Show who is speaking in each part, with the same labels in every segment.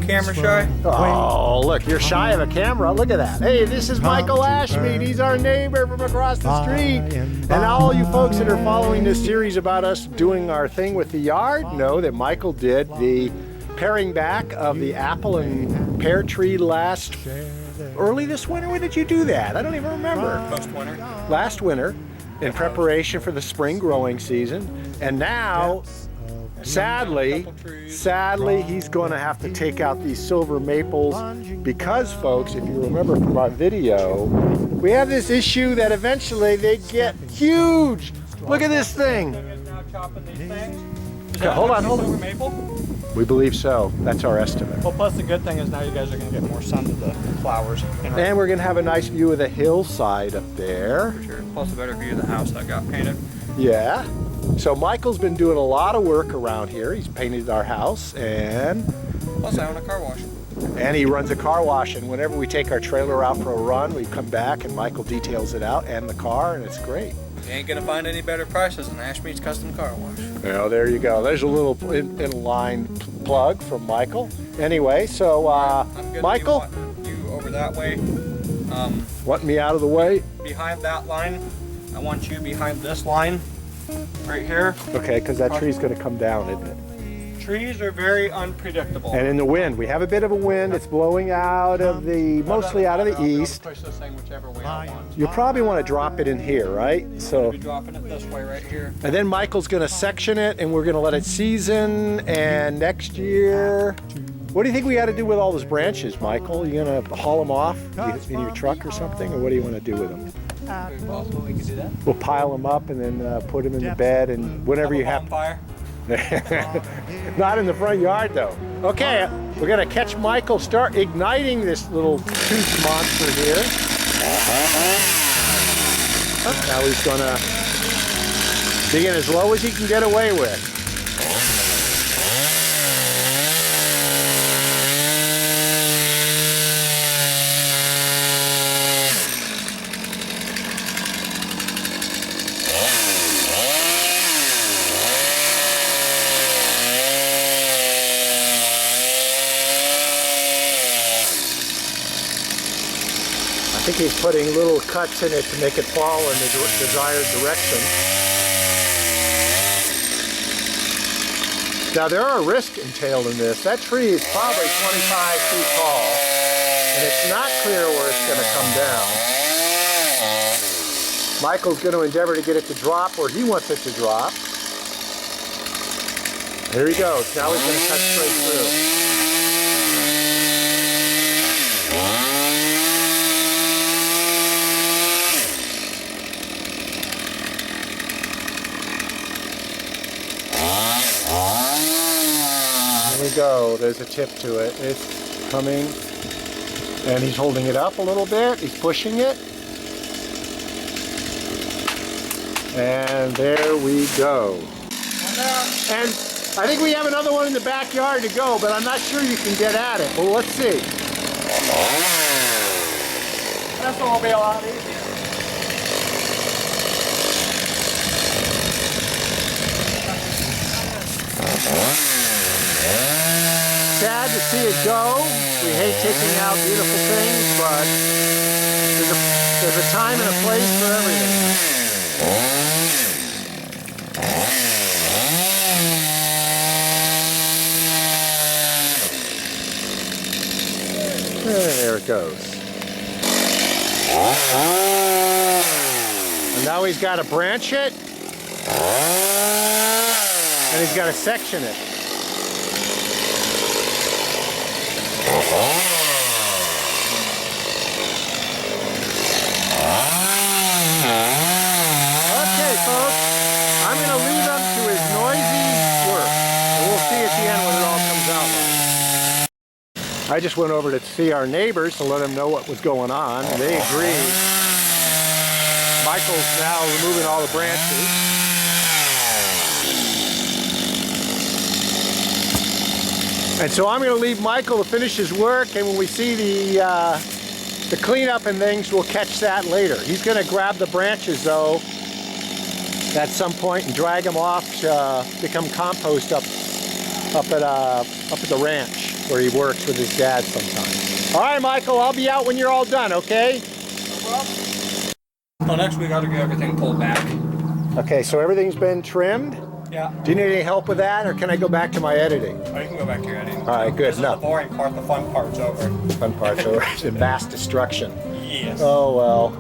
Speaker 1: camera shy?
Speaker 2: Oh, look, you're shy of a camera. Look at that. Hey, this is Michael Ashmead. He's our neighbor from across the street. And all you folks that are following this series about us doing our thing with the yard know that Michael did the paring back of the apple and pear tree early this winter. When did you do that? I don't even remember. Last winter in preparation for the spring growing season. And now, sadly, he's going to have to take out these silver maples because, folks, if you remember from our video, we have this issue that eventually they get huge. Look at this thing. Okay, hold on.
Speaker 1: Maple?
Speaker 2: We believe so. That's our estimate.
Speaker 1: Well, plus the good thing is now you guys are going to get more sun to the flowers.
Speaker 2: And we're going to have a nice view of the hillside up there.
Speaker 1: For sure. Plus a better view of the house that got painted.
Speaker 2: Yeah. So Michael's been doing a lot of work around here. He's painted our house and...
Speaker 1: Plus I own a car wash.
Speaker 2: And he runs a car wash, and whenever we take our trailer out for a run, we come back and Michael details it out and the car, and it's great.
Speaker 1: You ain't gonna find any better prices than Ashmead's Custom Car Wash.
Speaker 2: Well, there you go. There's a little in-line plug from Michael. Anyway, so Michael,
Speaker 1: you over that way.
Speaker 2: Want me out of the way?
Speaker 1: Behind that line. I want you behind this line, right here.
Speaker 2: Okay, because that tree's going to come down, isn't it?
Speaker 1: Trees are very unpredictable.
Speaker 2: And in the wind, we have a bit of a wind. It's blowing out of the, mostly out of the east.
Speaker 1: Push this thing whichever way I want.
Speaker 2: You probably want to drop it in here, right? So.
Speaker 1: Be dropping it this way right here.
Speaker 2: And then Michael's going to section it, and we're going to let it season. And next year, what do you think we got to do with all those branches, Michael? You going to haul them off in your truck or something, or what do you want to do with them?
Speaker 1: Very possible we could do that.
Speaker 2: We'll pile them up and then put them in the bed, and whenever you have.
Speaker 1: Fire.
Speaker 2: Not in the front yard though. Okay, we're gonna catch Michael start igniting this little tooth monster here. Now he's gonna dig in as low as he can get away with. I think he's putting little cuts in it to make it fall in the desired direction. Now there are risks entailed in this. That tree is probably 25 feet tall, and it's not clear where it's going to come down. Michael's going to endeavor to get it to drop where he wants it to drop. Here he goes. Now he's going to cut straight through. There we go. There's a tip to it. It's coming, and he's holding it up a little bit. He's pushing it. And there we go. And I think we have another one in the backyard to go, but I'm not sure you can get at it. Well, let's see.
Speaker 1: This one will be a lot easier.
Speaker 2: Sad to see it go. We hate taking out beautiful things, but there's a time and a place for everything. There it goes. And now he's got to branch it, and he's got to section it. Okay, folks, I'm going to leave him to his noisy work, and we'll see at the end what it all comes out like. I just went over to see our neighbors to let them know what was going on, and they agreed. Michael's now removing all the branches. And so I'm going to leave Michael to finish his work, and when we see the cleanup and things, we'll catch that later. He's going to grab the branches, though, at some point and drag them off to become compost up at the ranch. where he works with his dad sometimes. All right, Michael, I'll be out when you're all done, okay?
Speaker 1: No problem. Well, next we got to get everything pulled back.
Speaker 2: Okay, so everything's been trimmed?
Speaker 1: Yeah.
Speaker 2: Do you need any help with that, or can I go back to my editing?
Speaker 1: Oh, you can go back to your editing.
Speaker 2: All right, good.
Speaker 1: This is the boring part. The fun part's over.
Speaker 2: Fun part's over. The mass destruction.
Speaker 1: Yes.
Speaker 2: Oh, well.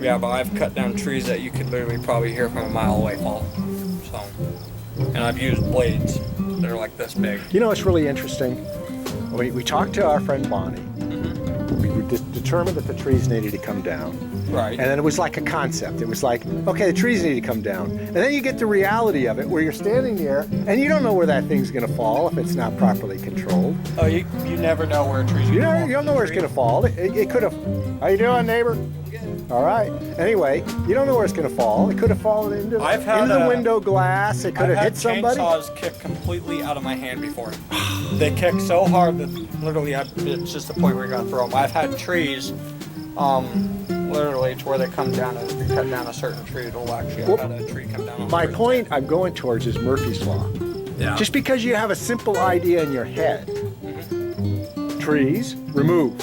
Speaker 1: Yeah, but I've cut down trees that you could literally probably hear from a mile away fall. So, and I've used blades that are like this big.
Speaker 2: You know, it's really interesting. We talked to our friend Bonnie. We determined that the trees needed to come down.
Speaker 1: Right.
Speaker 2: And then it was like a concept. It was like, okay, the trees need to come down. And then you get the reality of it where you're standing there and you don't know where that thing's going to fall if it's not properly controlled.
Speaker 1: Oh, you never know where a tree's going to fall.
Speaker 2: You don't know where it's going to fall. It could have. How you doing, neighbor? All right. Anyway, you don't know where it's going to fall. It could have fallen into the window glass. It could have hit somebody.
Speaker 1: I've had chainsaws kick completely out of my hand before. They kick so hard that literally it's just the point where you got to throw them. I've had trees, literally to where they come down, and if you cut down a certain tree, it'll actually have a tree come down.
Speaker 2: My point I'm going towards is Murphy's Law.
Speaker 1: Yeah.
Speaker 2: Just because you have a simple idea in your head, trees, remove,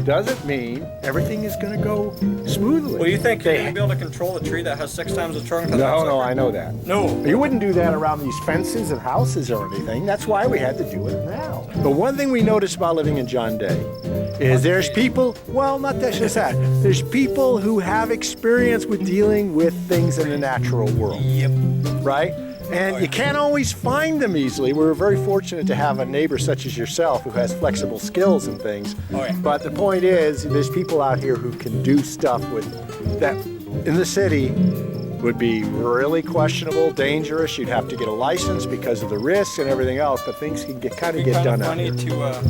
Speaker 2: doesn't mean everything is going to go smoothly.
Speaker 1: Well, you think you're going to be able to control the tree that has 6 times the trunk?
Speaker 2: No, I know that.
Speaker 1: No.
Speaker 2: You wouldn't do that around these fences and houses or anything. That's why we had to do it now. But one thing we noticed about living in John Day is there's people, well, not that, just that. There's people who have experience with dealing with things in the natural world.
Speaker 1: Yep.
Speaker 2: Right? And you can't always find them easily. We're very fortunate to have a neighbor such as yourself who has flexible skills and things.
Speaker 1: Oh, yeah.
Speaker 2: But the point is, there's people out here who can do stuff with that in the city would be really questionable, dangerous. You'd have to get a license because of the risks and everything else, but things can get done out here.
Speaker 1: It'd be funny to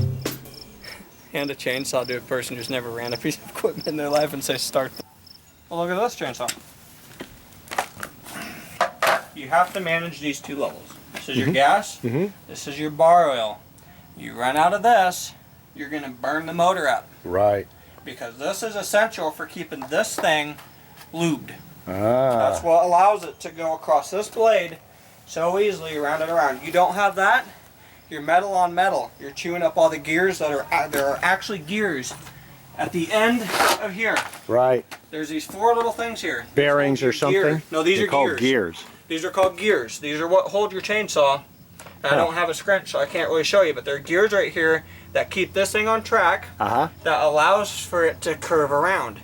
Speaker 1: hand a chainsaw to a person who's never ran a piece of equipment in their life and say, start. Well, look at this chainsaw. You have to manage these 2 levels. This is your gas, this is your bar oil. You run out of this, you're going to burn the motor up.
Speaker 2: Right.
Speaker 1: Because this is essential for keeping this thing lubed.
Speaker 2: Ah.
Speaker 1: That's what allows it to go across this blade so easily around and around. You don't have that, you're metal on metal. You're chewing up all the gears there are actually gears at the end of here.
Speaker 2: Right.
Speaker 1: There's these 4 little things here.
Speaker 2: Bearings or something?
Speaker 1: No, these are
Speaker 2: called gears.
Speaker 1: These are called gears. These are what hold your chainsaw. And I don't have a scrunch, so I can't really show you, but there are gears right here that keep this thing on track, that allows for it to curve around.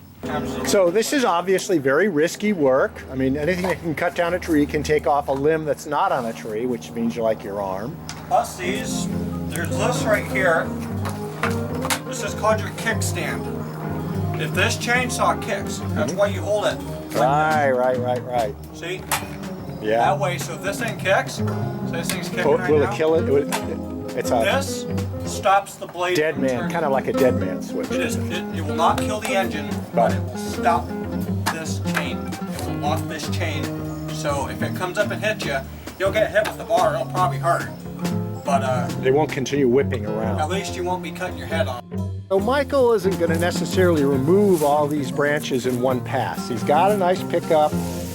Speaker 2: So this is obviously very risky work. I mean, anything that can cut down a tree can take off a limb that's not on a tree, which means you like your arm.
Speaker 1: Plus there's this right here. This is called your kickstand. If this chainsaw kicks, that's why you hold it.
Speaker 2: Right.
Speaker 1: See?
Speaker 2: Yeah.
Speaker 1: That way, so if this thing kicks, so this thing's kicking right
Speaker 2: will
Speaker 1: now.
Speaker 2: it kill it? It's a
Speaker 1: This stops the blade
Speaker 2: dead
Speaker 1: from
Speaker 2: man,
Speaker 1: turning.
Speaker 2: kind of like a dead man switch.
Speaker 1: It will not kill the engine, but it will stop this chain. It will lock this chain. So if it comes up and hits you, you'll get hit with the bar. It'll probably hurt, but
Speaker 2: they won't continue whipping around.
Speaker 1: at least you won't be cutting your head off.
Speaker 2: So Michael isn't going to necessarily remove all these branches in one pass. He's got a nice pickup.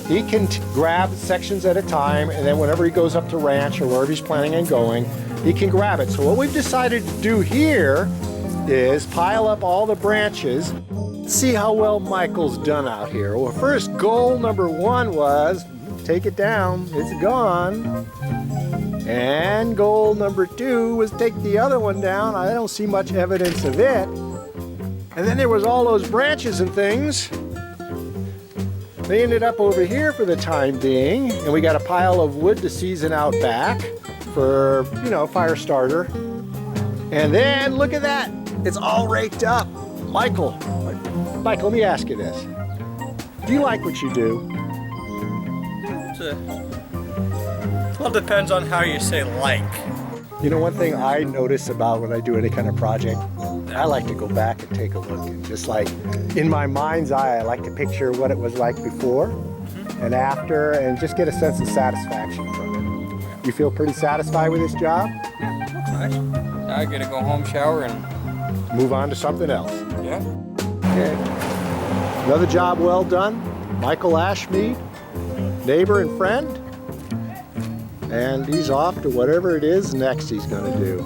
Speaker 2: He can grab sections at a time, and then whenever he goes up to ranch or wherever he's planning on going, he can grab it. So what we've decided to do here is pile up all the branches. See how well Michael's done out here. Well, first goal number 1 was take it down. It's gone. And goal number 2 was take the other one down. I don't see much evidence of it. And then there was all those branches and things. They ended up over here for the time being, and we got a pile of wood to season out back for, fire starter. And then look at that, it's all raked up. Michael, let me ask you this. Do you like what you do?
Speaker 1: Well, it depends on how you say like.
Speaker 2: You know, one thing I notice about when I do any kind of project, I like to go back and take a look and just like, in my mind's eye, I like to picture what it was like before and after and just get a sense of satisfaction from it. You feel pretty satisfied with this job?
Speaker 1: Yeah, looks nice. Now I gotta go home, shower, and
Speaker 2: move on to something else.
Speaker 1: Yeah.
Speaker 2: Okay. Another job well done. Michael Ashmead, neighbor and friend. And he's off to whatever it is next he's going to do.